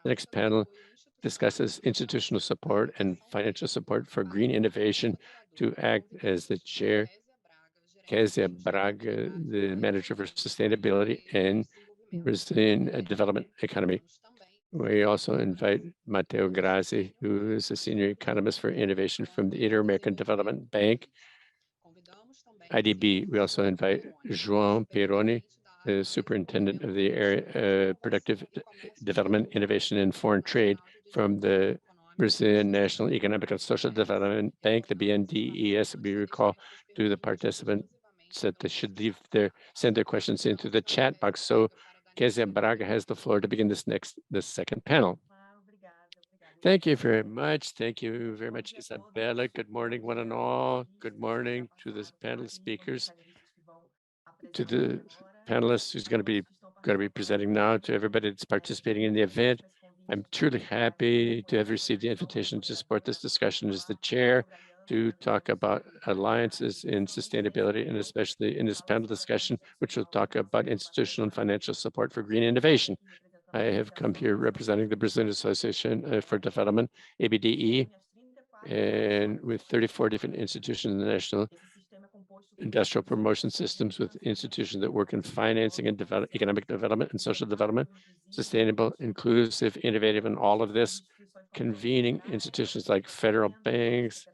The next panel discusses institutional support and financial support for green innovation to act as the chair, Kesia Braga, the manager for sustainability and Brazilian development economy. We also invite Matteo Grazzi, who is a senior economist for innovation from the Interamerican Development Bank, IDB. We also invite João Pieroni, the superintendent of the area productive development, innovation, and foreign trade from the Brazilian National Economic and Social Development Bank, the BNDES. We recall to the participants that they should send their questions into the chat box. So Kesia Braga has the floor to begin this second panel. Thank you very much. Thank you very much, Isabella. Good morning, one and all. Good morning to the panel speakers, to the panelists who's going to be presenting now, to everybody that's participating in the event. I'm truly happy to have received the invitation to support this discussion as the chair to talk about alliances in sustainability, and especially in this panel discussion, which will talk about institutional and financial support for green innovation. I have come here representing the Brazilian Association for Development, ABDE, and with 34 different institutions in the national industrial promotion systems, with institutions that work in financing and economic development and social development, sustainable, inclusive, innovative, and all of this, convening institutions like federal banks,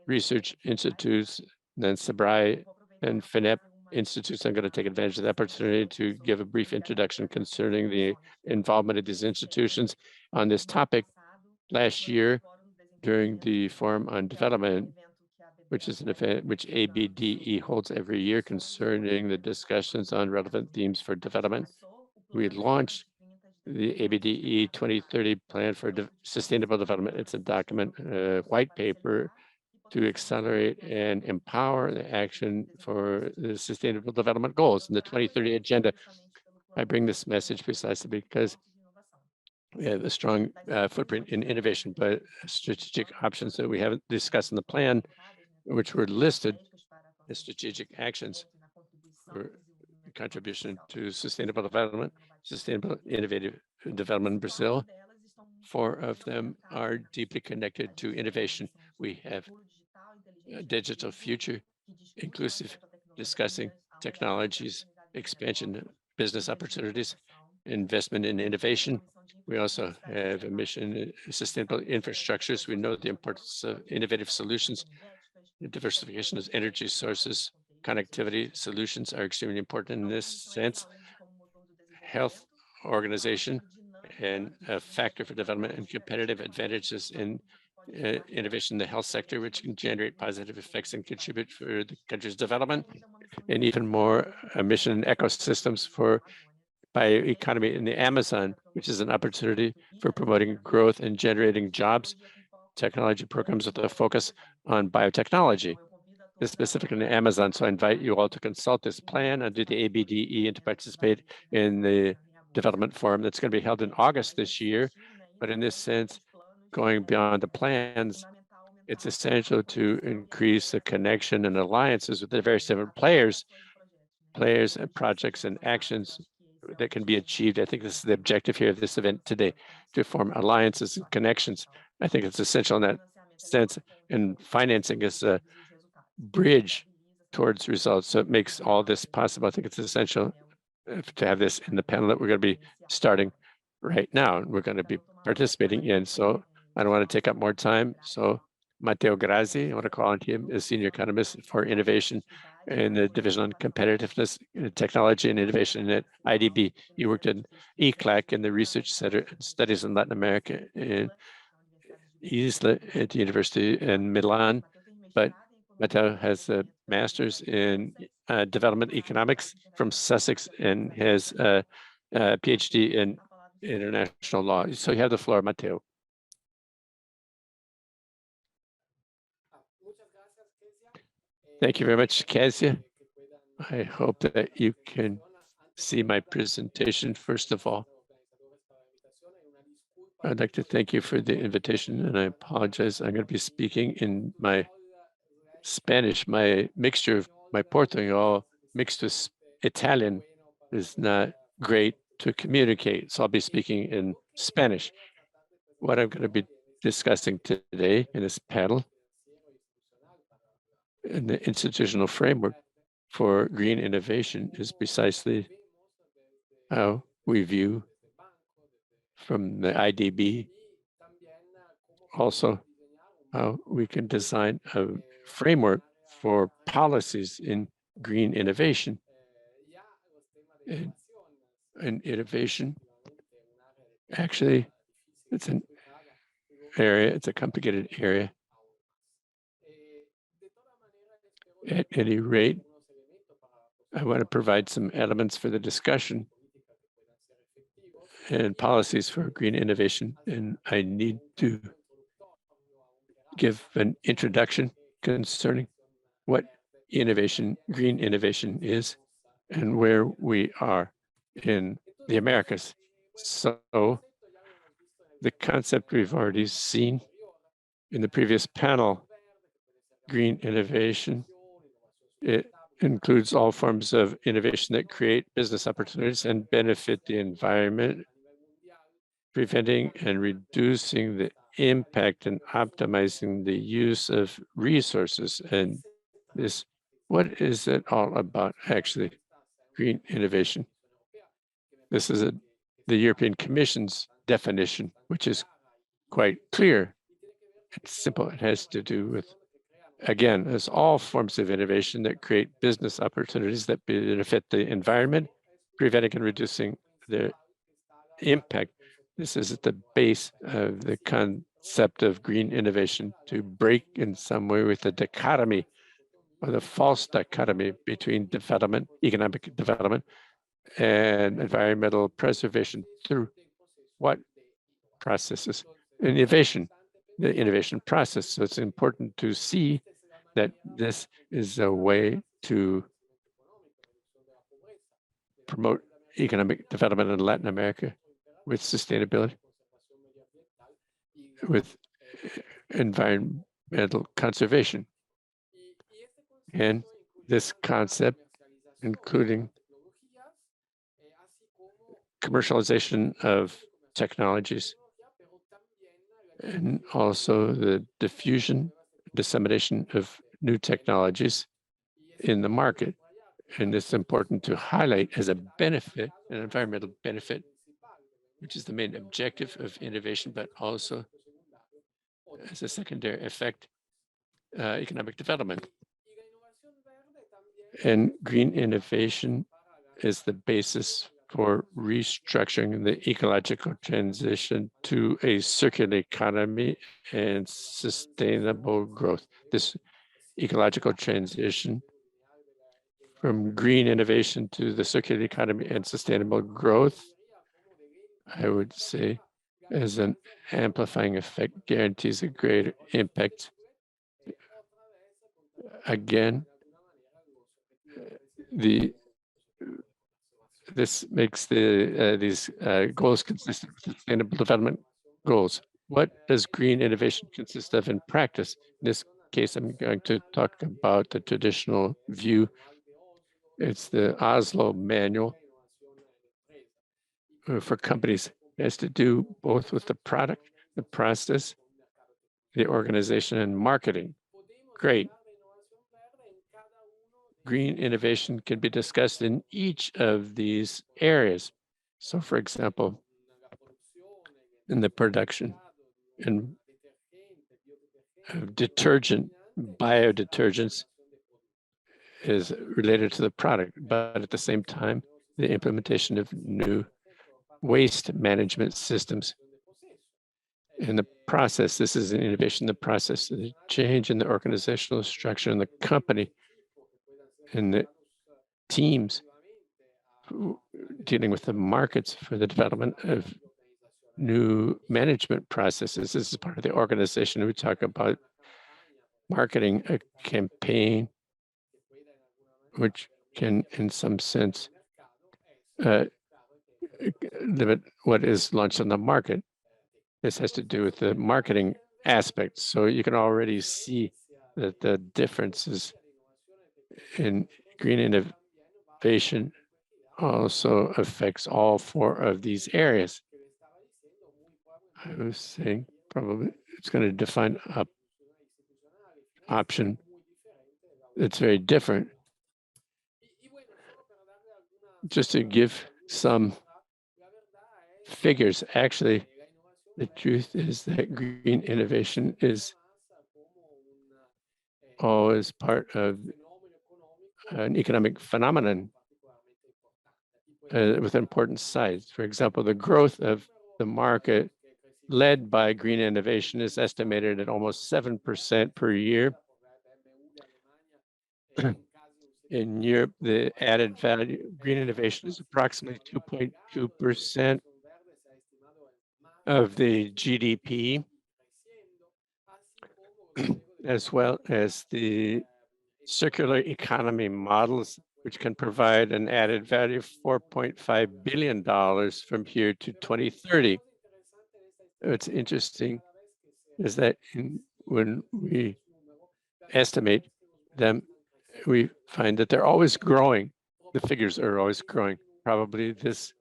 research institutes, then SEBRAE and FINEP institutes. I'm going to take advantage of the opportunity to give a brief introduction concerning the involvement of these institutions on this topic. Last year, during the Forum on Development, which is an event which ABDE holds every year concerning the discussions on relevant themes for development, we launched the ABDE 2030 Plan for Sustainable Development. It's a document, white paper, to accelerate and empower the action for the sustainable development goals in the 2030 agenda. I bring this message precisely because we have a strong footprint in innovation, but strategic options that we haven't discussed in the plan, which were listed as strategic actions for contribution to sustainable development, sustainable innovative development in Brazil. 4 of them are deeply connected to innovation. We have a digital future, inclusive, discussing technologies, expansion, business opportunities, investment in innovation. We also have a mission, sustainable infrastructures. We know the importance of innovative solutions. The diversification of energy sources, connectivity solutions are extremely important in this sense. Health organization and a factor for development and competitive advantages in innovation in the health sector, which can generate positive effects and contribute for the country's development, and even more mission ecosystems for bioeconomy in the Amazon, which is an opportunity for promoting growth and generating jobs, technology programs with a focus on biotechnology, specifically in the Amazon. So I invite you all to consult this plan under the ABDE and to participate in the development forum that's going to be held in August this year. But in this sense, going beyond the plans, it's essential to increase the connection and alliances with the various different players and projects and actions that can be achieved. I think this is the objective here of this event today, to form alliances and connections. I think it's essential in that sense, and financing is a bridge towards results. So it makes all this possible. I think it's essential to have this in the panel that we're going to be starting right now, and we're going to be participating in. So I don't want to take up more time. So Matteo Grazzi, I want to call on him as Senior Economist for Innovation in the Division on Competitiveness, Technology and Innovation at IDB. He worked in ECLAC in the Research Center Studies in Latin America in Isla at the University in Milan. But Matteo has a master's in development economics from Sussex and has a PhD in international law. So you have the floor, Matteo. Thank you very much, Kesia. I hope that you can see my presentation. First of all, I'd like to thank you for the invitation, and I apologize. I'm going to be speaking in my Spanish. My mixture of my Portuguese mixed with Italian is not great to communicate, so I'll be speaking in Spanish. What I'm going to be discussing today in this panel in the institutional framework for green innovation is precisely how we view from the IDB also how we can design a framework for policies in green innovation. And innovation, actually, it's an area, it's a complicated area. At any rate, I want to provide some elements for the discussion and policies for green innovation, and I need to give an introduction concerning what innovation, green innovation is, and where we are in the Americas. So the concept we've already seen in the previous panel, green innovation, it includes all forms of innovation that create business opportunities and benefit the environment, preventing and reducing the impact and optimizing the use of resources. And this, what is it all about actually? Green innovation. This is the European Commission's definition, which is quite clear. It's simple. It has to do with, again, it's all forms of innovation that create business opportunities that benefit the environment, preventing and reducing the impact. This is at the base of the concept of green innovation, to break in some way with the dichotomy or the false dichotomy between development, economic development, and environmental preservation through what processes? Innovation, the innovation process. So it's important to see that this is a way to promote economic development in Latin America with sustainability, with environmental conservation. And this concept, including commercialization of technologies, and also the diffusion, dissemination of new technologies in the market. And it's important to highlight as a benefit, an environmental benefit, which is the main objective of innovation, but also as a secondary effect, economic development. And green innovation is the basis for restructuring the ecological transition to a circular economy and sustainable growth. This ecological transition from green innovation to the circular economy and sustainable growth, I would say, as an amplifying effect, guarantees a greater impact. Again, this makes these goals consistent with sustainable development goals. What does green innovation consist of in practice? In this case, I'm going to talk about the traditional view. It's the Oslo manual for companies. It has to do both with the product, the process, the organization, and marketing. Great. Green innovation can be discussed in each of these areas. So, for example, in the production and detergent, biodetergents is related to the product, but at the same time, the implementation of new waste management systems in the process. This is an innovation in the process, the change in the organizational structure in the company and the teams dealing with the markets for the development of new management processes. This is part of the organization. We talk about marketing a campaign, which can, in some sense, limit what is launched on the market. This has to do with the marketing aspects. So you can already see that the differences in green innovation also affects all four of these areas. I was saying probably it's going to define a option that's very different. Just to give some figures, actually, the truth is that green innovation is always part of an economic phenomenon with important size. For example, the growth of the market led by green innovation is estimated at almost 7% per year. In Europe, the added value green innovation is approximately 2.2% of the GDP, as well as the circular economy models, which can provide an added value of $4.5 billion from here to 2030. What's interesting is that when we estimate them, we find that they're always growing. The figures are always growing. Probably this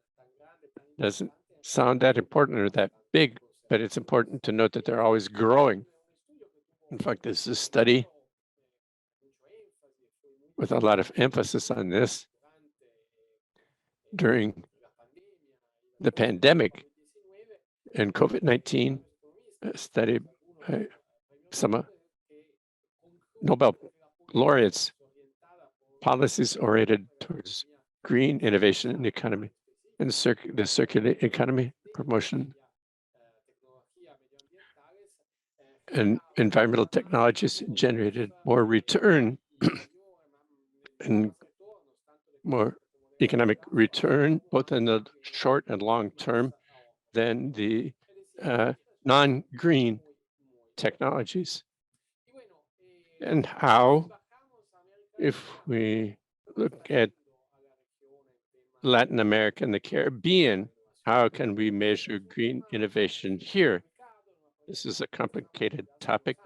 doesn't sound that important or that big, but it's important to note that they're always growing. In fact, there's a study with a lot of emphasis on this during the pandemic and COVID-19, study by some Nobel laureates, policies oriented towards green innovation in the economy and the circular economy promotion and environmental technologies generated more return and more economic return, both in the short and long term, than the non-green technologies. And how, if we look at Latin America and the Caribbean, how can we measure green innovation here? This is a complicated topic,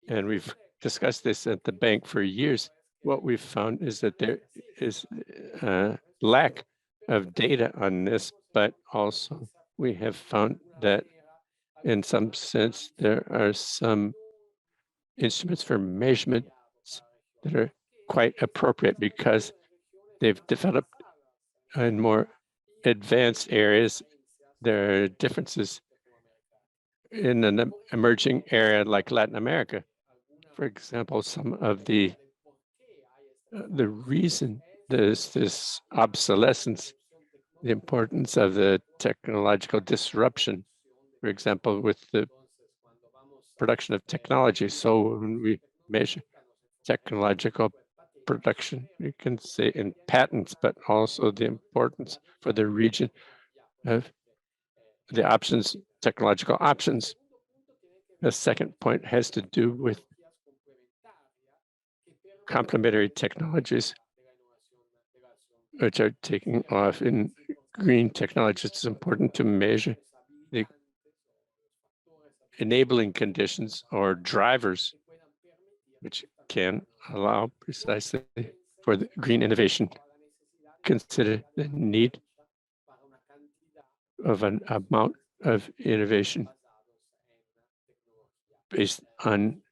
and we've discussed this at the bank for years. What we've found is that there is a lack of data on this, but also we have found that in some sense, there are some instruments for measurement that are quite appropriate because they've developed in more advanced areas. There are differences in an emerging area like Latin America. For example, some of the reason there's this obsolescence, the importance of the technological disruption, for example, with the production of technology. So when we measure technological production, you can say in patents, but also the importance for the region of the options, technological options. The second point has to do with complementary technologies, which are taking off in green technologies. It's important to measure the enabling conditions or drivers, which can allow precisely for the green innovation. Consider the need of an amount of innovation based on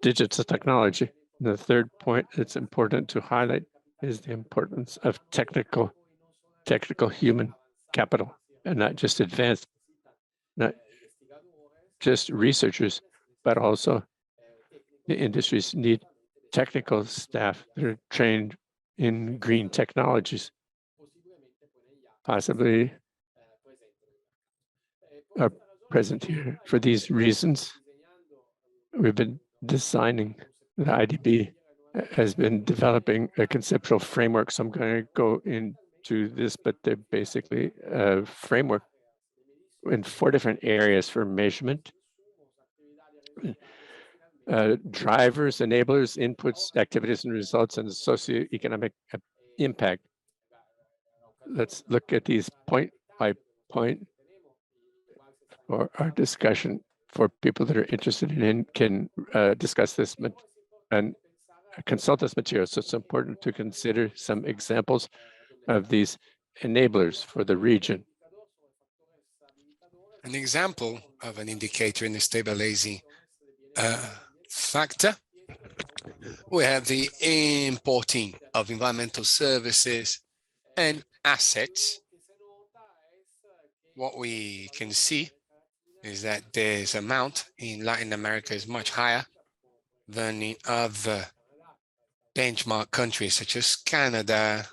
digital technology. The third point that's important to highlight is the importance of technical human capital, and not just advanced, not just researchers, but also the industries need technical staff that are trained in green technologies, possibly are present here. For these reasons, we've been designing the IDB has been developing a conceptual framework. So I'm going to go into this, but they're basically a framework in 4 different areas for measurement. Drivers, enablers, inputs, activities and results, and the socioeconomic impact. Let's look at these point by point for our discussion. For people that are interested in can discuss this and consult this material. So it's important to consider some examples of these enablers for the region. An example of an indicator in the stabilizing factor, we have the importing of environmental services and assets. What we can see is that this amount in Latin America is much higher than in other benchmark countries such as Canada.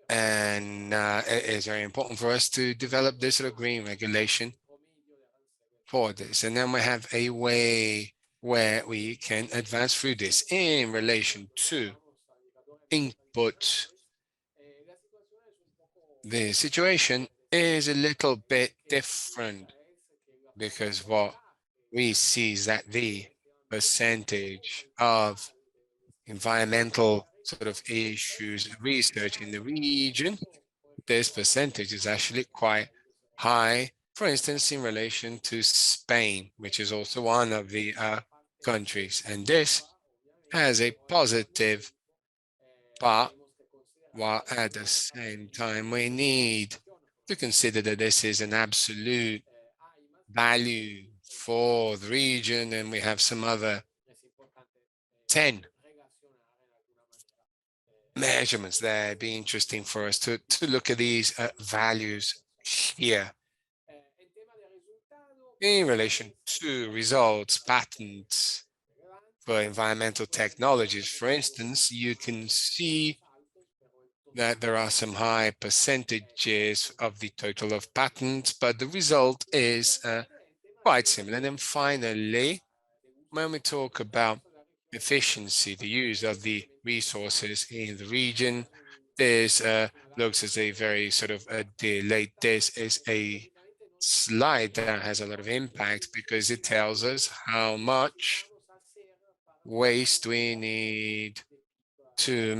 And it is very important for us to develop this sort of green regulation for this. And then we have a way where we can advance through this in relation to input. The situation is a little bit different because what we see is that the percentage of environmental sort of issues research in the region, this percentage is actually quite high, for instance, in relation to Spain, which is also one of the countries. And this has a positive part, while at the same time, we need to consider that this is an absolute value for the region, and we have some other 10 measurements there. It'd be interesting for us to look at these values here. In relation to results, patents for environmental technologies, for instance, you can see that there are some high percentages of the total of patents, but the result is quite similar. And then finally, when we talk about efficiency, the use of the resources in the region, this looks as a very sort of a delayed. This is a slide that has a lot of impact because it tells us how much waste we need to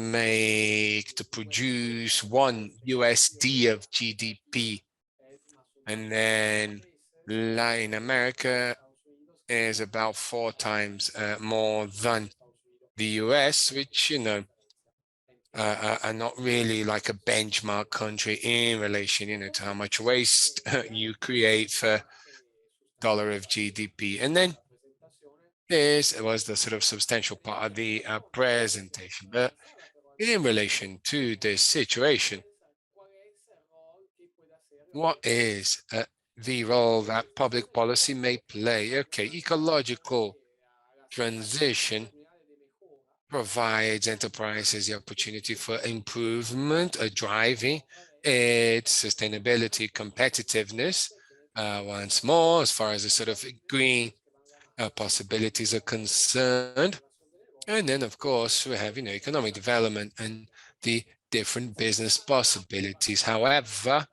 produce $1 of GDP. And then Latin America is about 4 times more than the US, which, are not really like a benchmark country in relation, to how much waste you create for dollar of GDP. And then this was the sort of substantial part of the presentation. But in relation to this situation, what is the role that public policy may play? Okay, ecological transition provides enterprises the opportunity for improvement, driving its sustainability competitiveness. Once more, as far as the sort of green possibilities are concerned. And then, of course, we have, economic development and the different business possibilities. However,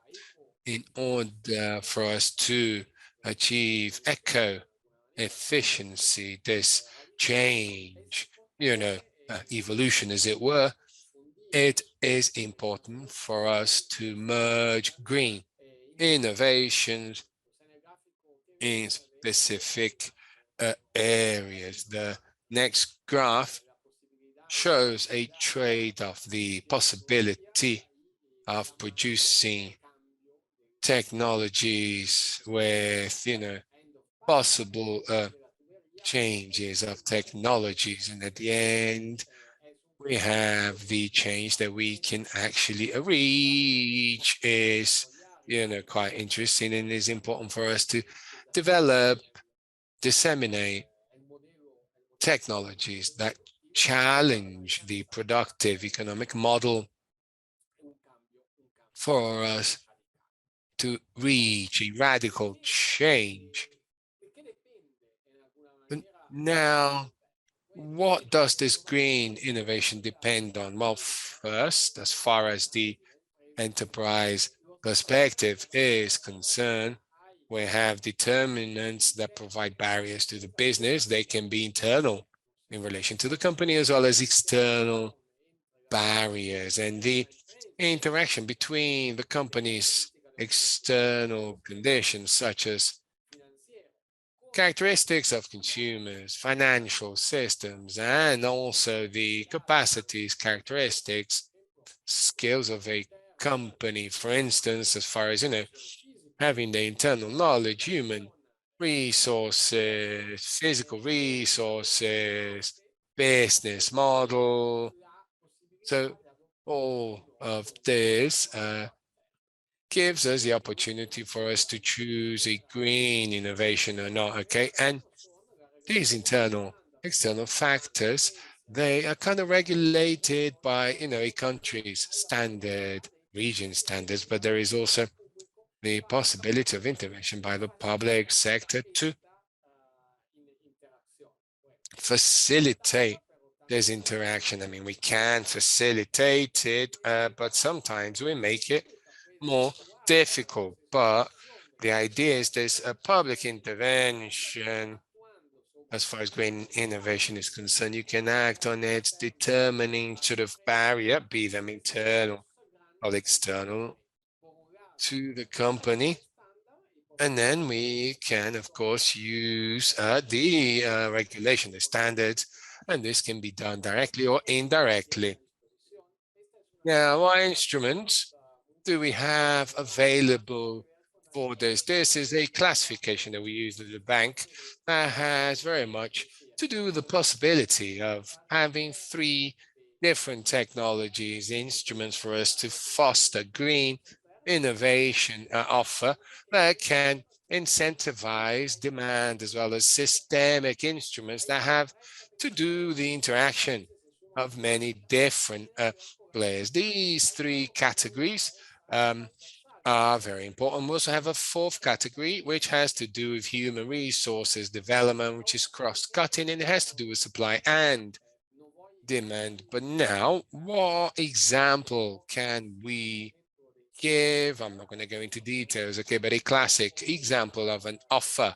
in order for us to achieve eco-efficiency, this change, evolution, as it were, it is important for us to merge green innovations in specific areas. The next graph shows a trade-off, the possibility of producing technologies with, possible changes of technologies. And at the end, we have the change that we can actually reach is, quite interesting and is important for us to develop, disseminate technologies that challenge the productive economic model for us to reach a radical change. But now, what does this green innovation depend on? Well, first, as far as the enterprise perspective is concerned, we have determinants that provide barriers to the business. They can be internal in relation to the company as well as external barriers, and the interaction between the company's external conditions, such as characteristics of consumers, financial systems, and also the capacities, characteristics, skills of a company, for instance, as far as, having the internal knowledge, human resources, physical resources, business model. So all of this gives us the opportunity for us to choose a green innovation or not, okay? And these internal, external factors, they are kind of regulated by, a country's standard, region standards, but there is also the possibility of intervention by the public sector to facilitate this interaction. I mean, we can facilitate it, but sometimes we make it more difficult. But the idea is there's a public intervention as far as green innovation is concerned. You can act on it, determining sort of barrier, be them internal or external, to the company. And then we can, of course, use the regulation, the standards, and this can be done directly or indirectly. Now, what instruments do we have available for this? This is a classification that we use at the bank that has very much to do with the possibility of having 3 different technologies, instruments for us to foster green innovation offer that can incentivize demand, as well as systemic instruments that have to do the interaction of many different players. These 3 categories are very important. We also have a 4th category, which has to do with human resources development, which is cross-cutting, and it has to do with supply and demand. But now, what example can we give? I'm not going to go into details, okay, but a classic example of an offer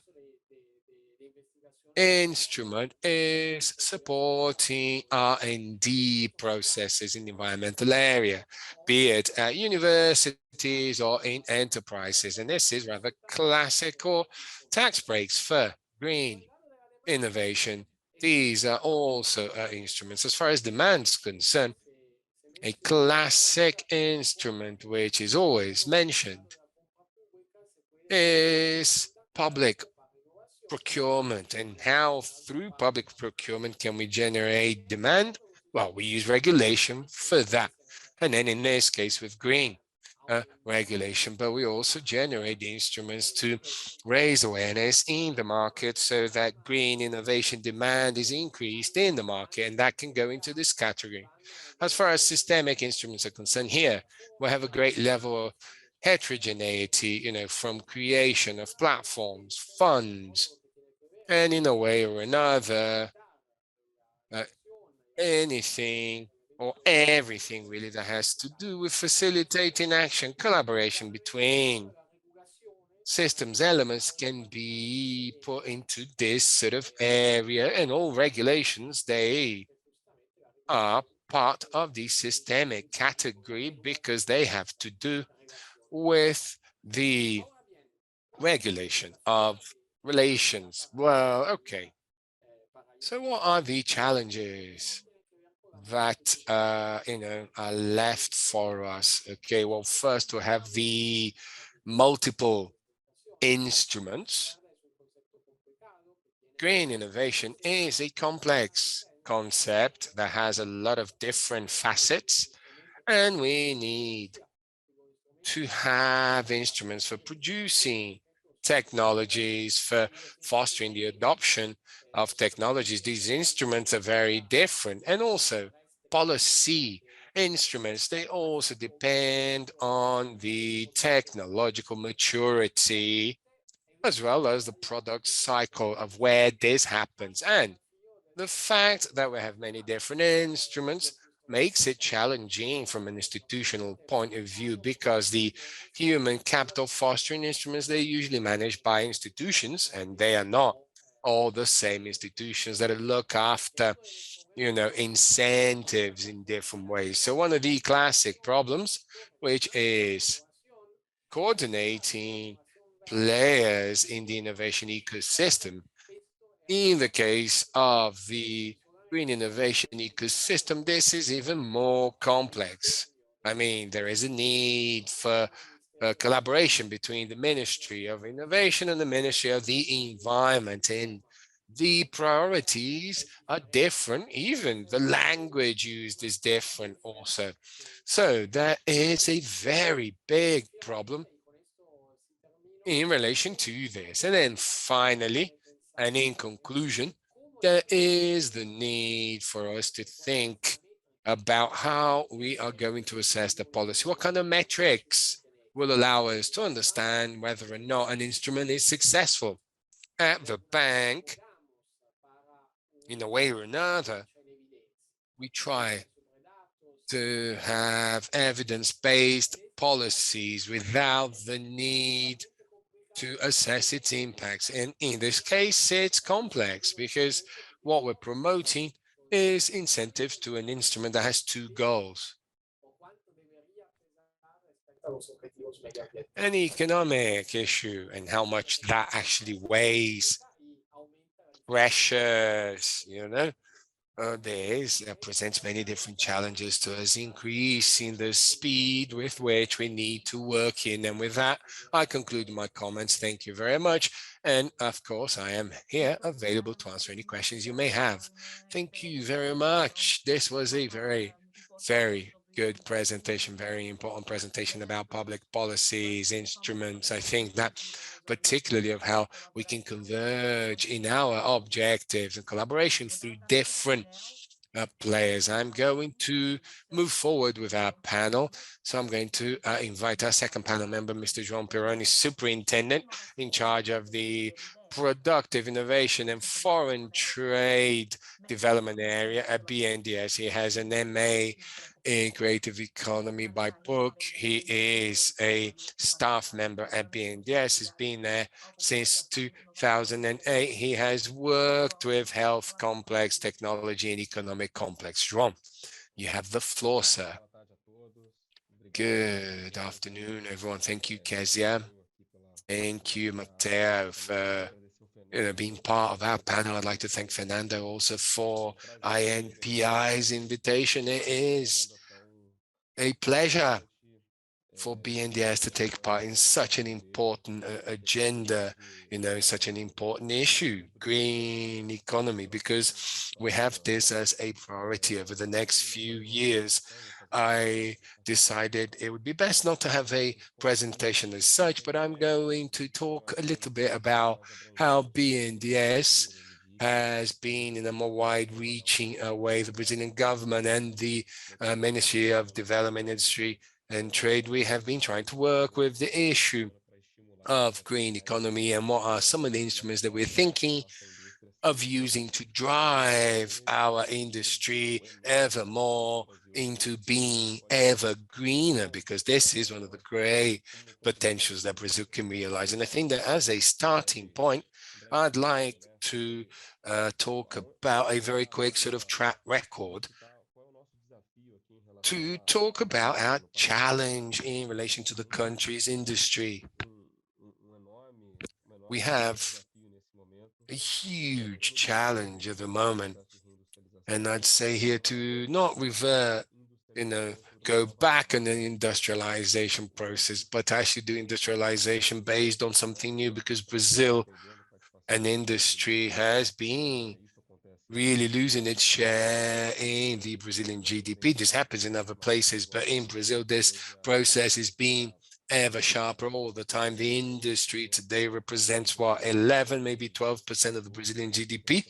instrument is supporting R&D processes in the environmental area, be it at universities or in enterprises. And this is rather classical tax breaks for green innovation. These are also instruments. As far as demand is concerned, a classic instrument which is always mentioned is public procurement, and how through public procurement can we generate demand? Well, we use regulation for that. And then in this case with green regulation, but we also generate the instruments to raise awareness in the market so that green innovation demand is increased in the market, and that can go into this category. As far as systemic instruments are concerned, here we have a great level of heterogeneity, from creation of platforms, funds, and in a way or another, uh, anything or everything really that has to do with facilitating action, collaboration between systems elements can be put into this sort of area, and all regulations, they are part of the systemic category because they have to do with the regulation of relations. Well, okay. So what are the challenges that are left for us? Okay, well, first we have the multiple instruments. Green innovation is a complex concept that has a lot of different facets, and we need to have instruments for producing technologies, for fostering the adoption of technologies. These instruments are very different, and also policy instruments, they also depend on the technological maturity as well as the product cycle of where this happens. And the fact that we have many different instruments makes it challenging from an institutional point of view, because the human capital fostering instruments, they're usually managed by institutions, and they are not all the same institutions that look after, incentives in different ways. So one of the classic problems, which is coordinating players in the innovation ecosystem. In the case of the green innovation ecosystem, this is even more complex. I mean, there is a need for collaboration between the Ministry of Innovation and the Ministry of the Environment, and the priorities are different. Even the language used is different also. So that is a very big problem in relation to this. And then finally, and in conclusion, there is the need for us to think about how we are going to assess the policy. What kind of metrics will allow us to understand whether or not an instrument is successful? At the bank, in a way or another, we try to have evidence-based policies without the need to assess its impacts. And in this case, it's complex because what we're promoting is incentives to an instrument that has two goals: an economic issue and how much that actually weighs pressures, this presents many different challenges to us, increasing the speed with which we need to work in. And with that, I conclude my comments. Thank you very much. And of course, I am here available to answer any questions you may have. Thank you very much. This was a very, very good presentation, very important presentation about public policies, instruments. I think that particularly of how we can converge in our objectives and collaboration through different players. I'm going to move forward with our panel. So I'm going to invite our second panel member, Mr. João Pieroni, Superintendent in charge of the Productive Innovation and Foreign Trade Development area at BNDES. He has an MA in Creative Economy by book. He is a staff member at BNDES. He's been there since 2008. He has worked with health complex, technology, and economic complex. João, you have the floor, sir. Good afternoon, everyone. Thank you, Kesia. Thank you, Matteo, for being part of our panel. I'd like to thank Fernando also for INPI's invitation. It is a pleasure for BNDES to take part in such an important agenda, such an important issue, green economy, because we have this as a priority over the next few years. I decided it would be best not to have a presentation as such, but I'm going to talk a little bit about how BNDES has been in a more wide-reaching way, the Brazilian government and the Ministry of Development, Industry and Trade. We have been trying to work with the issue of green economy and what are some of the instruments that we're thinking of using to drive our industry ever more into being ever greener, because this is one of the great potentials that Brazil can realize. And I think that as a starting point, I'd like to talk about a very quick sort of track record to talk about our challenge in relation to the country's industry. We have a huge challenge at the moment, and I'd say here to not revert, go back in the industrialization process, but actually do industrialization based on something new, because Brazil, an industry, has been really losing its share in the Brazilian GDP. This happens in other places, but in Brazil, this process is being ever sharper all the time. The industry today represents what, 11, maybe 12% of the Brazilian GDP.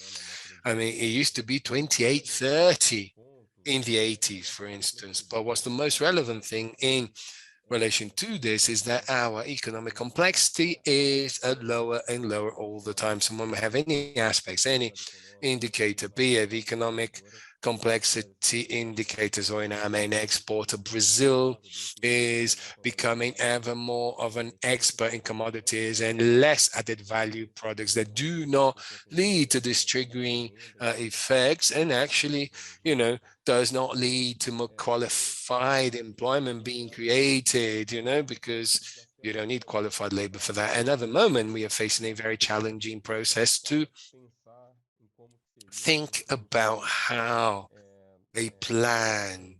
I mean, it used to be 28, 30 in the 80s, for instance. But what's the most relevant thing in relation to this is that our economic complexity is lower and lower all the time. So when we have any aspects, any indicator, be it economic complexity indicators or in our main exporter, Brazil is becoming ever more of an expert in commodities and less added value products that do not lead to this triggering effects, and actually, does not lead to more qualified employment being created, because you don't need qualified labor for that. And at the moment, we are facing a very challenging process to think about how a plan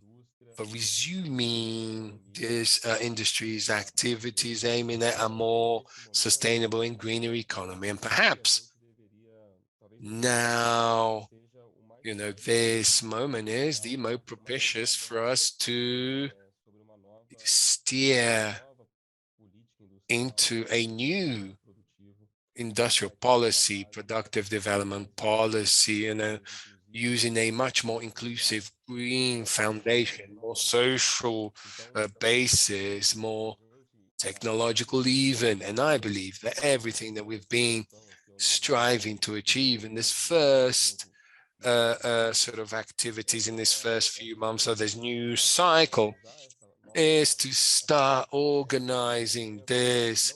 resuming this industry's activities aiming at a more sustainable and greener economy. And perhaps now, this moment is the most propitious for us to steer into a new industrial policy, productive development policy, using a much more inclusive green foundation, more social basis, more technological even. And I believe that everything that we've been striving to achieve in this first sort of activities in this first few months of this new cycle is to start organizing this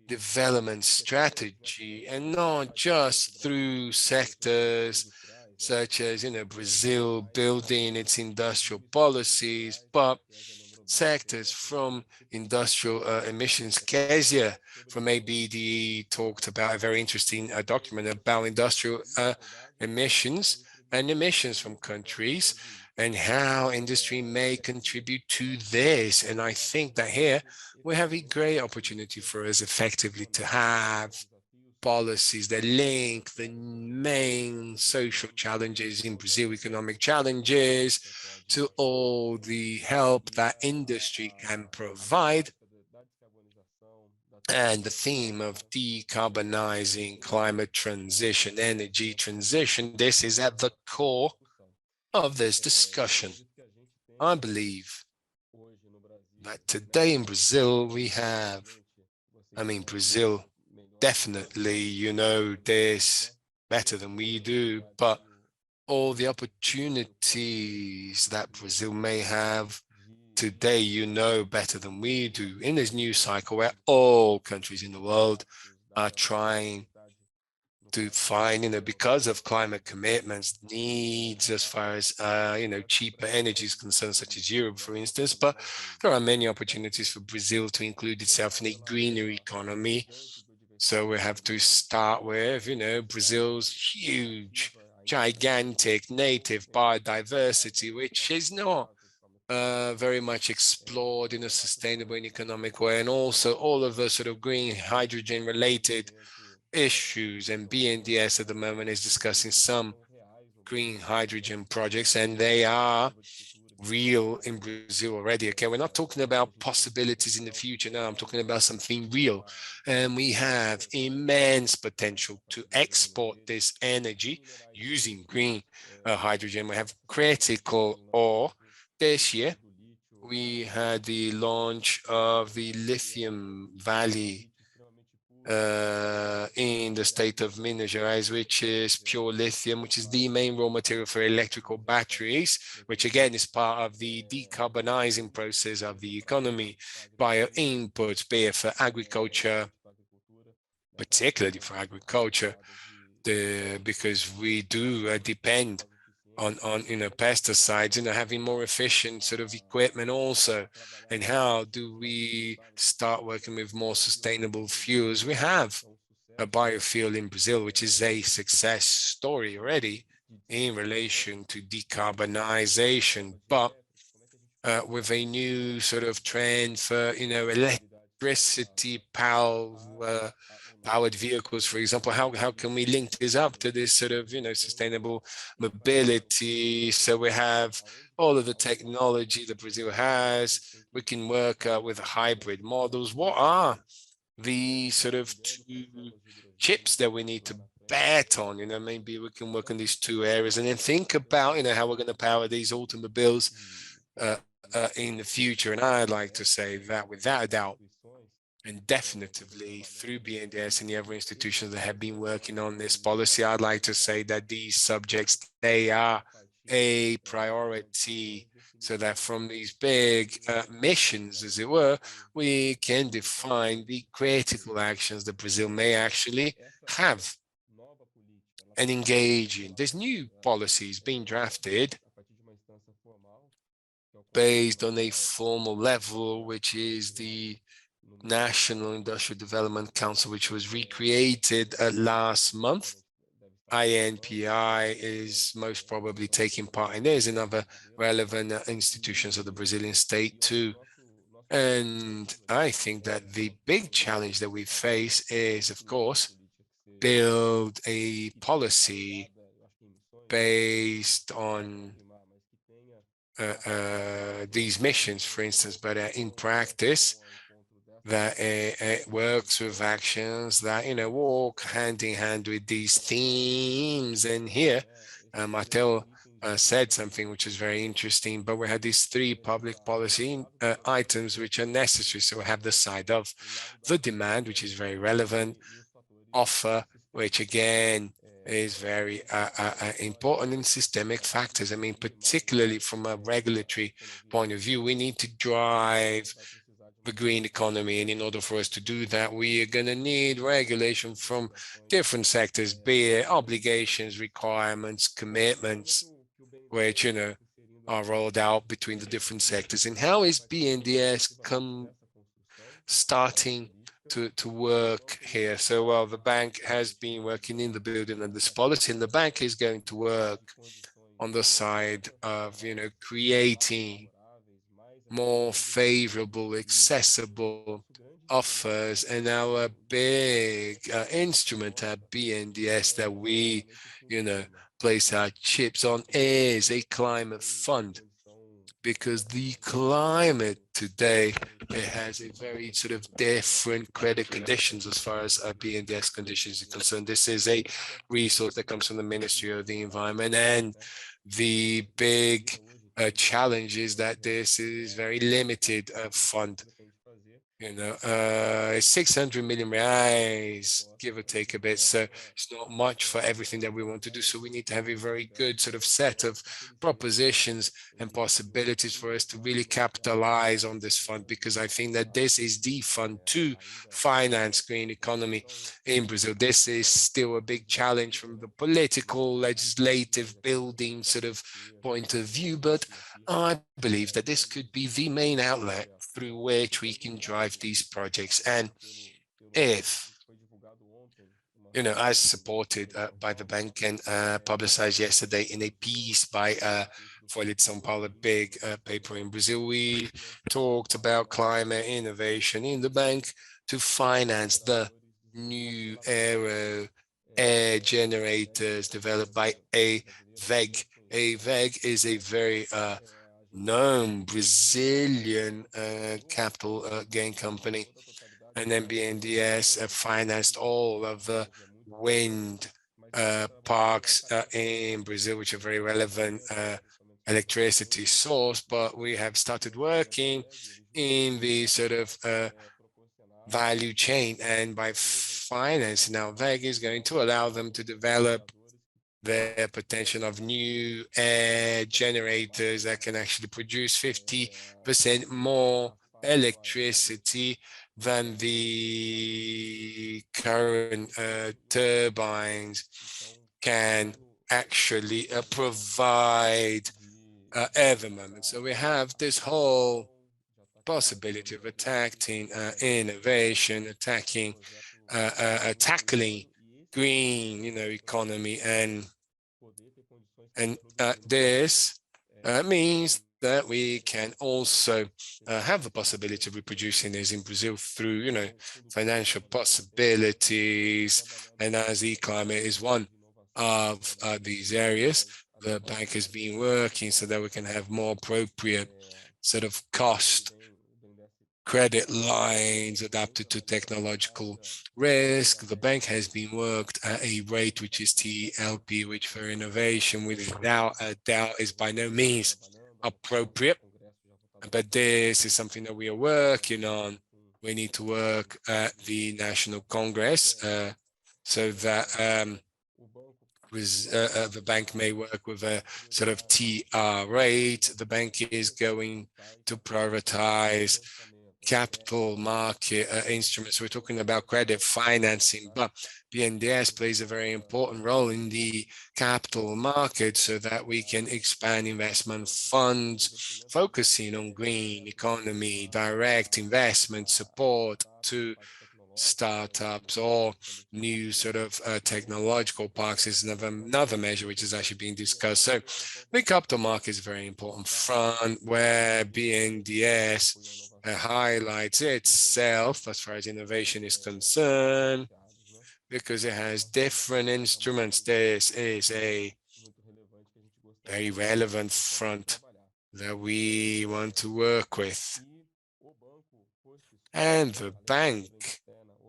development strategy, and not just through sectors such as Brazil building its industrial policies, but sectors from industrial emissions. Kesia from ABDE talked about a very interesting document about industrial emissions and emissions from countries and how industry may contribute to this. And I think that here we have a great opportunity for us effectively to have policies that link the main social challenges in Brazil, economic challenges, to all the help that industry can provide. And the theme of decarbonizing, climate transition, energy transition, this is at the core of this discussion. I believe that today in Brazil we have, Brazil definitely, this better than we do, but all the opportunities that Brazil may have today, better than we do in this new cycle where all countries in the world are trying to find, because of climate commitments, needs as far as, cheaper energy is concerned, such as Europe, for instance. But there are many opportunities for Brazil to include itself in a greener economy. So we have to start with, Brazil's huge, gigantic native biodiversity, which is not very much explored in a sustainable and economic way. And also all of the sort of green hydrogen related issues, and BNDES at the moment is discussing some green hydrogen projects, and they are real in Brazil already. Okay, we're not talking about possibilities in the future now, I'm talking about something real. And we have immense potential to export this energy using green hydrogen. We have critical ore. This year, we had the launch of the lithium valley in the state of Minas Gerais, which is pure lithium, which is the main raw material for electrical batteries, which again is part of the decarbonizing process of the economy. Bio inputs, be it for agriculture, particularly for agriculture, because we do depend on pesticides, having more efficient sort of equipment also. And how do we start working with more sustainable fuels? We have a biofuel in Brazil, which is a success story already in relation to decarbonization, but with a new sort of trend for, electricity powered vehicles, for example. How can we link this up to this sort of, sustainable mobility? So we have all of the technology that Brazil has. We can work with hybrid models. What are the sort of two chips that we need to bet on? Maybe we can work on these two areas and then think about, how we're going to power these automobiles in the future. And I'd like to say that without a doubt, and definitively through BNDES and the other institutions that have been working on this policy, I'd like to say that these subjects, they are a priority, so that from these big missions, as it were, we can define the critical actions that Brazil may actually have and engage in. There's new policies being drafted based on a formal level, which is the National Industrial Development Council, which was recreated last month. INPI is most probably taking part in this, and other relevant institutions of the Brazilian state too. And I think that the big challenge that we face is, of course, build a policy based on these missions, for instance, but in practice, that works with actions that, walk hand in hand with these themes. And here, Matteo said something which is very interesting, but we had these three public policy items which are necessary. So we have the side of the demand, which is very relevant, offer, which again is very important, in systemic factors. I mean, particularly from a regulatory point of view, we need to drive the green economy. And in order for us to do that, we are going to need regulation from different sectors, be it obligations, requirements, commitments, which, are rolled out between the different sectors. And how is BNDES starting to work here? So, well, the bank has been working in the building of this policy, and the bank is going to work on the side of, creating more favorable, accessible offers. And our big instrument at BNDES that we, place our chips on is a climate fund, because the climate today, it has a very sort of different credit conditions as far as BNDES conditions are concerned. This is a resource that comes from the Ministry of the Environment, and the big challenge is that this is very limited fund. 600 million reais, give or take a bit. So it's not much for everything that we want to do. So we need to have a very good sort of set of propositions and possibilities for us to really capitalize on this fund, because I think that this is the fund to finance green economy in Brazil. This is still a big challenge from the political, legislative building sort of point of view, but I believe that this could be the main outlet through which we can drive these projects. And if, as supported by the bank and publicized yesterday in a piece by Folha de São Paulo, a big paper in Brazil, we talked about climate innovation in the bank to finance the new air generators developed by AWEG. AWEG is a very known Brazilian capital gain company, and then BNDES financed all of the wind parks in Brazil, which are very relevant electricity source. But we have started working in the sort of value chain, and by financing now, WEG is going to allow them to develop the potential of new air generators that can actually produce 50% more electricity than the current turbines can actually provide at the moment. So we have this whole possibility of attacking innovation, tackling green, economy, and this means that we can also have the possibility of reproducing this in Brazil through, financial possibilities. And as e-climate is one of these areas, the bank has been working so that we can have more appropriate sort of cost credit lines adapted to technological risk. The bank has been worked at a rate which is TLP, which for innovation without a doubt is by no means appropriate. But this is something that we are working on. We need to work at the National Congress so that the bank may work with a sort of TR rate. The bank is going to prioritize capital market instruments. We're talking about credit financing, but BNDES plays a very important role in the capital market so that we can expand investment funds focusing on green economy, direct investment support to startups or new sort of technological parks is another measure which is actually being discussed. So the capital market is a very important front where BNDES highlights itself as far as innovation is concerned, because it has different instruments. This is a very relevant front that we want to work with. And the bank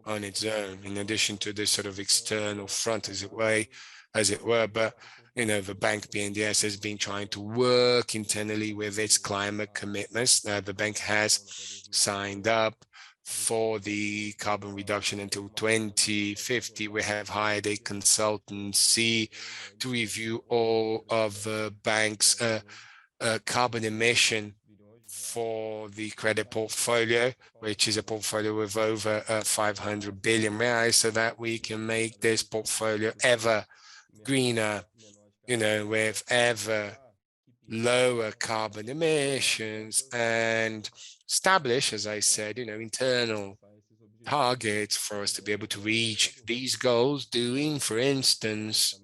on its own, in addition to this sort of external front, as it were, but the bank BNDES has been trying to work internally with its climate commitments. The bank has signed up for the carbon reduction until 2050. We have hired a consultancy to review all of the bank's carbon emission for the credit portfolio, which is a portfolio with over 500 billion reais, so that we can make this portfolio ever greener, with ever lower carbon emissions, and establish, as I said, internal targets for us to be able to reach these goals, doing, for instance,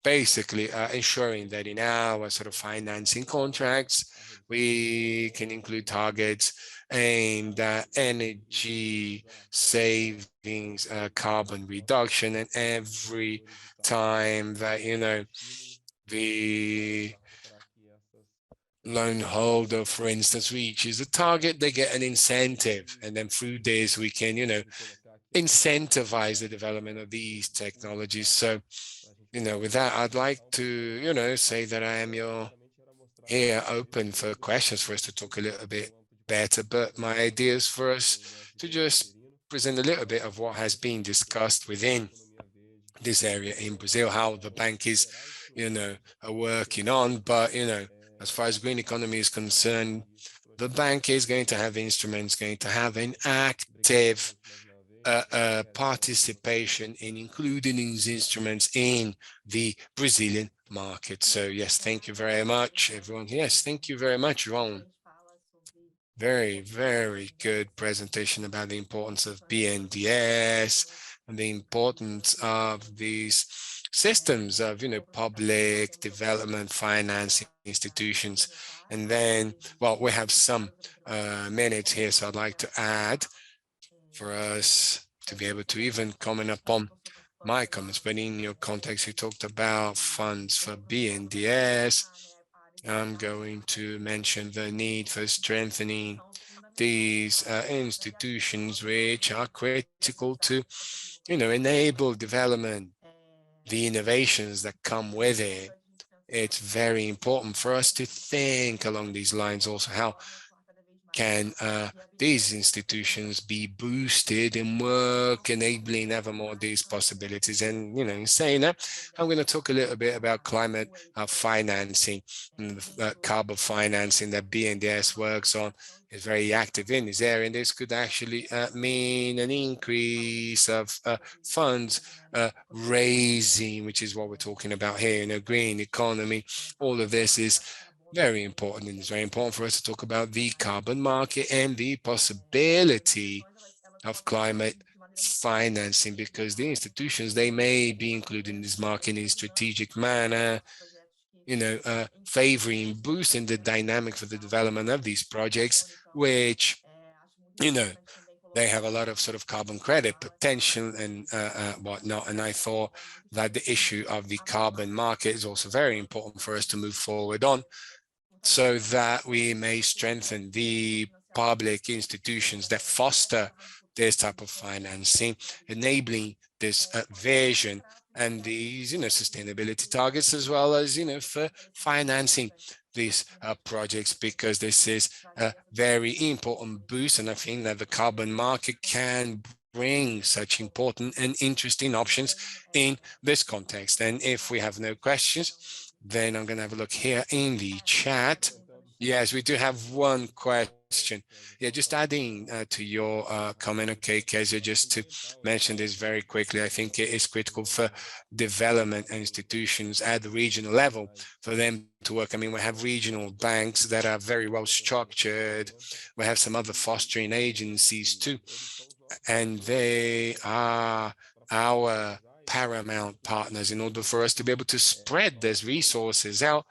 basically ensuring that in our sort of financing contracts, we can include targets aimed at energy savings, carbon reduction, and every time that, the loan holder, for instance, reaches a target, they get an incentive. And then through this, we can, incentivize the development of these technologies. So, with that, I'd like to, say that I am here open for questions for us to talk a little bit better. But my idea is for us to just present a little bit of what has been discussed within this area in Brazil, how the bank is, working on. But, as far as green economy is concerned, the bank is going to have instruments, going to have an active participation in including these instruments in the Brazilian market. So yes, thank you very much, everyone. Yes, thank you very much, João. Very, very good presentation about the importance of BNDES and the importance of these systems of, public development financing institutions. And then, well, we have some minutes here, so I'd like to add for us to be able to even comment upon my comments. But in your context, you talked about funds for BNDES. I'm going to mention the need for strengthening these institutions, which are critical to, enable development, the innovations that come with it. It's very important for us to think along these lines also, how can these institutions be boosted and work, enabling ever more these possibilities. And, in saying that, I'm going to talk a little bit about climate financing, and carbon financing that BNDES works on, is very active in this area. And this could actually mean an increase of funds raising, which is what we're talking about here in a green economy. All of this is very important, and it's very important for us to talk about the carbon market and the possibility of climate financing, because the institutions, they may be included in this market in a strategic manner, favoring, boosting the dynamic for the development of these projects, which, they have a lot of sort of carbon credit potential and whatnot. And I thought that the issue of the carbon market is also very important for us to move forward on, so that we may strengthen the public institutions that foster this type of financing, enabling this vision and these, sustainability targets, as well as, for financing these projects, because this is a very important boost. And I think that the carbon market can bring such important and interesting options in this context. And if we have no questions, then I'm going to have a look here in the chat. Yes, we do have one question. Yeah, just adding to your comment, okay, Kesia, just to mention this very quickly. I think it is critical for development institutions at the regional level for them to work. I mean, we have regional banks that are very well structured. We have some other fostering agencies too. and they are our paramount partners in order for us to be able to spread these resources out,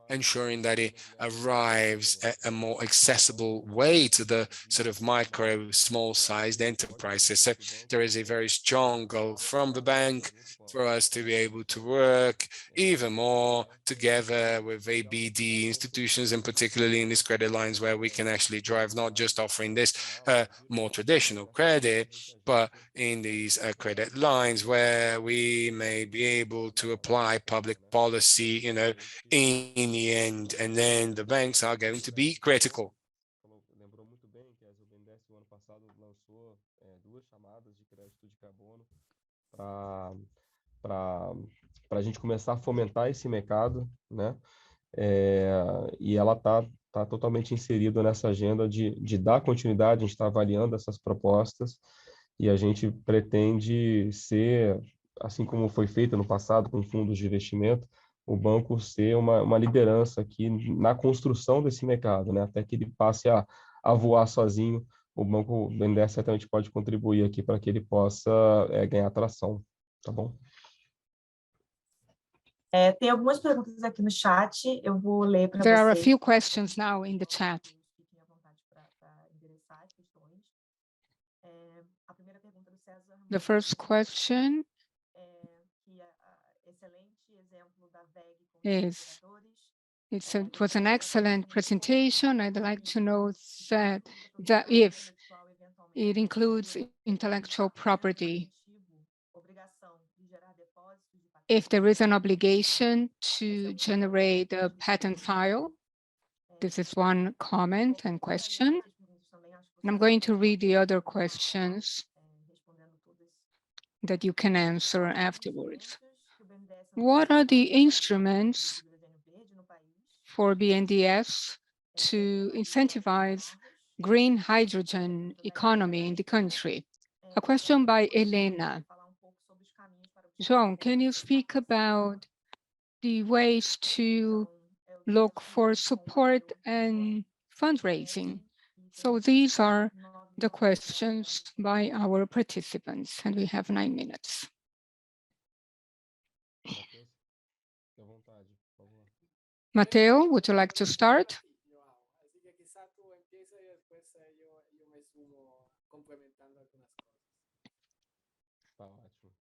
ensuring that it arrives at a more accessible way to the sort of micro, small-sized enterprises. So there is a very strong goal from the bank for us to be able to work even more together with ABDE institutions, and particularly in these credit lines where we can actually drive not just offering this more traditional credit, but in these credit lines where we may be able to apply public policy, in the end, and then the banks are going to be critical. Lembrou muito bem que a BNDES, o ano passado, lançou duas chamadas de crédito de carbono para a gente começar a fomentar esse mercado, né? E ela tá totalmente inserida nessa agenda de dar continuidade. A gente está avaliando essas propostas e a gente pretende ser, assim como foi feito no passado com fundos de investimento, o banco ser uma liderança aqui na construção desse mercado, né? Até que ele passe a voar sozinho. O banco BNDES certamente pode contribuir aqui para que ele possa ganhar tração, tá bom? Tem algumas perguntas aqui no chat, eu vou ler para vocês. There are a few questions now in the chat. Fiquem à vontade para endereçar as questões. A primeira pergunta do César. The first question Que excelente exemplo da VEG is, it was an excellent presentation. I'd like to know that if it includes intellectual property, if there is an obligation to generate a patent file. This is one comment and question. And I'm going to read the other questions that you can answer afterwards. What are the instruments for BNDES to incentivize green hydrogen economy in the country? A question by Elena. João, can you speak about the ways to look for support and fundraising? So these are the questions by our participants, and we have 9 minutes. Matteo, would you like to start?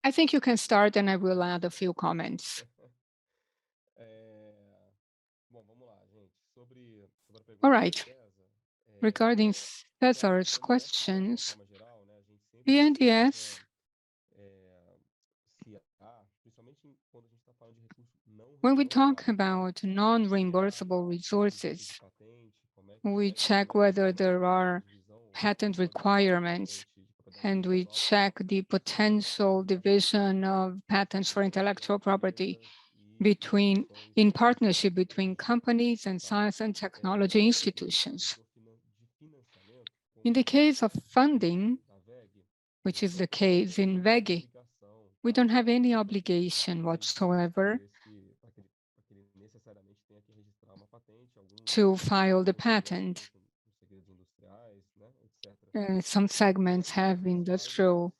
I think you can start and I will add a few comments. All right. Regarding Cesar's questions, BNDES, when we talk about non-reimbursable resources, we check whether there are patent requirements, and we check the potential division of patents for intellectual property in partnership between companies and science and technology institutions. In the case of funding, which is the case in VEG, we don't have any obligation whatsoever to file the patent. Some segments have industrial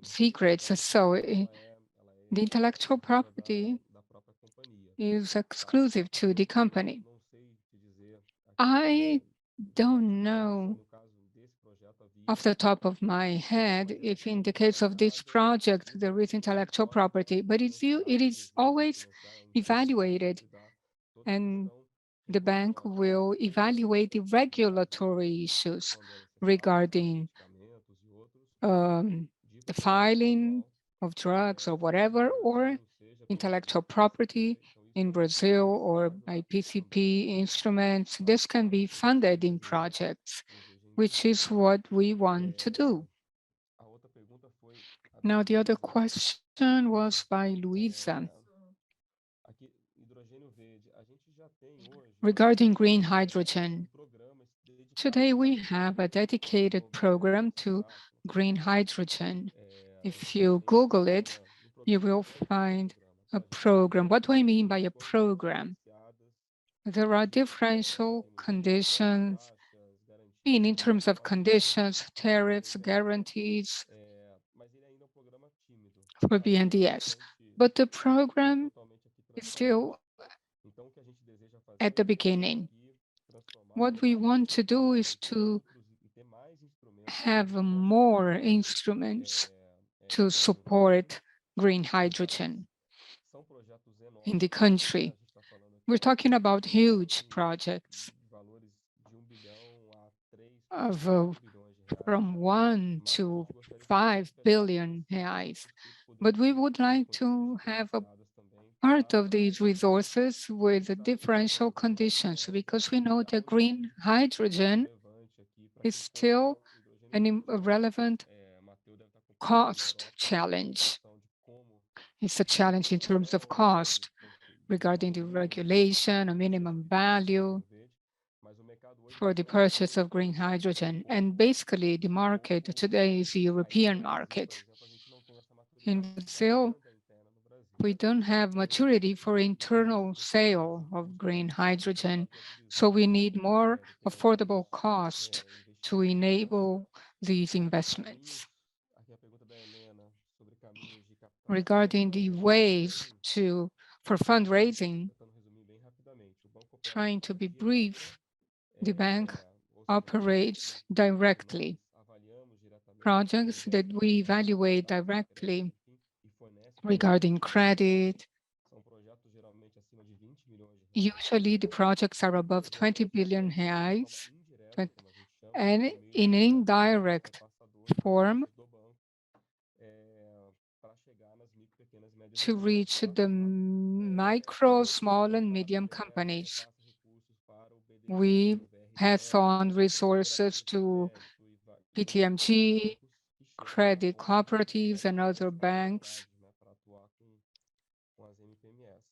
secrets, so the intellectual property is exclusive to the company. I don't know off the top of my head if in the case of this project there is intellectual property, but it is always evaluated, and the bank will evaluate the regulatory issues regarding the filing of drugs or whatever, or intellectual property in Brazil or by PCP instruments. This can be funded in projects, which is what we want to do. Now, the other question was by Luisa. Regarding green hydrogen, today we have a dedicated program to green hydrogen. If you Google it, you will find a program. What do I mean by a program? There are differential conditions in terms of conditions, tariffs, guarantees for BNDES. But the program is still at the beginning. What we want to do is to have more instruments to support green hydrogen in the country. We're talking about huge projects of from 1 to 5 billion reais. But we would like to have a part of these resources with differential conditions, because we know that green hydrogen is still a relevant cost challenge. It's a challenge in terms of cost regarding the regulation, a minimum value for the purchase of green hydrogen. And basically, the market today is the European market. In Brazil, we don't have maturity for internal sale of green hydrogen, so we need more affordable cost to enable these investments. Regarding the ways for fundraising, trying to be brief, the bank operates directly. Projects that we evaluate directly regarding credit, usually the projects are above 20 billion reais, and in indirect form to reach the micro, small, and medium companies. We pass on resources to PTMG, credit cooperatives, and other banks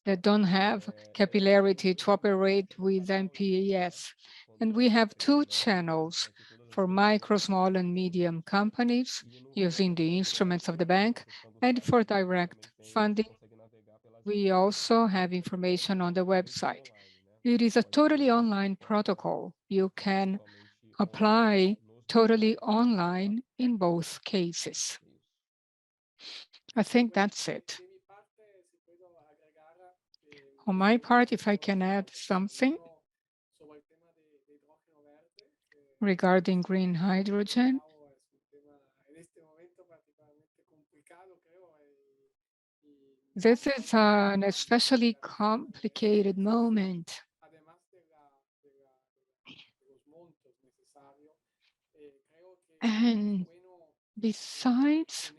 that don't have capillarity to operate with MPES. And we have 2 channels for micro, small, and medium companies using the instruments of the bank, and for direct funding, we also have information on the website. It is a totally online protocol. You can apply totally online in both cases. I think that's it. On my part, if I can add something regarding green hydrogen. This is an especially complicated moment. And besides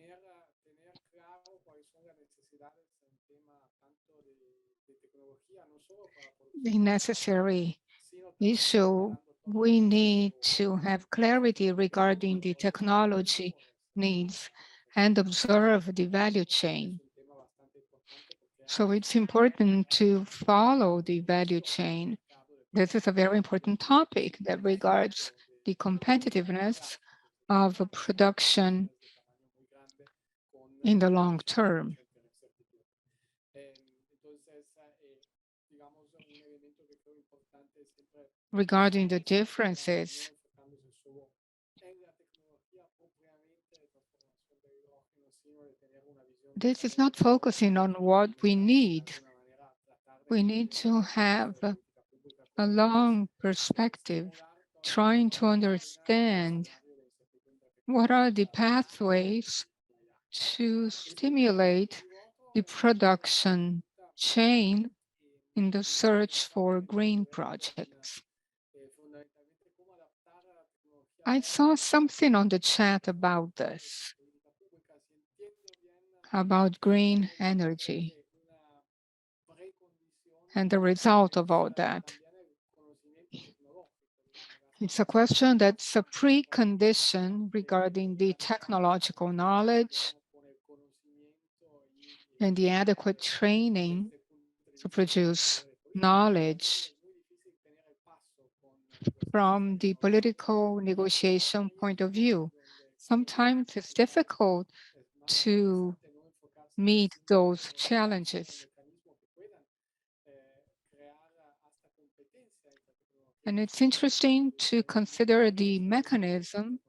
the necessary issue, we need to have clarity regarding the technology needs and observe the value chain. So it's important to follow the value chain. This is a very important topic that regards the competitiveness of production in the long term. Regarding the differences, this is not focusing on what we need. We need to have a long perspective, trying to understand what are the pathways to stimulate the production chain in the search for green projects. I saw something on the chat about this, about green energy and the result of all that. It's a question that's a precondition regarding the technological knowledge and the adequate training to produce knowledge from the political negotiation point of view. Sometimes it's difficult to meet those challenges. And it's interesting to consider the mechanism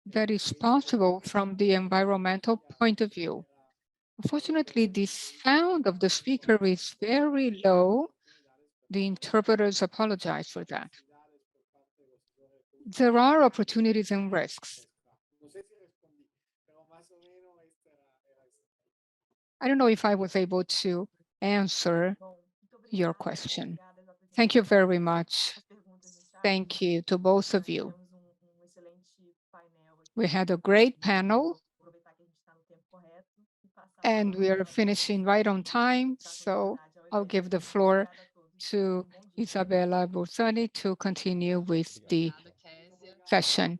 that is possible from the environmental point of view. Unfortunately, the sound of the speaker is very low. The interpreters apologize for that. There are opportunities and risks. I don't know if I was able to answer your question. Thank you very much. Thank you to both of you. We had a great panel, and we are finishing right on time, so I'll give the floor to Isabella Borsani to continue with the session.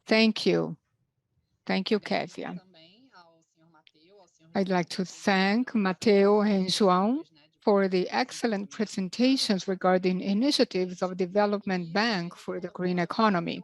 Thank you. Thank you, Kesia. I'd like to thank Matteo and João for the excellent presentations regarding initiatives of Development Bank for the green economy.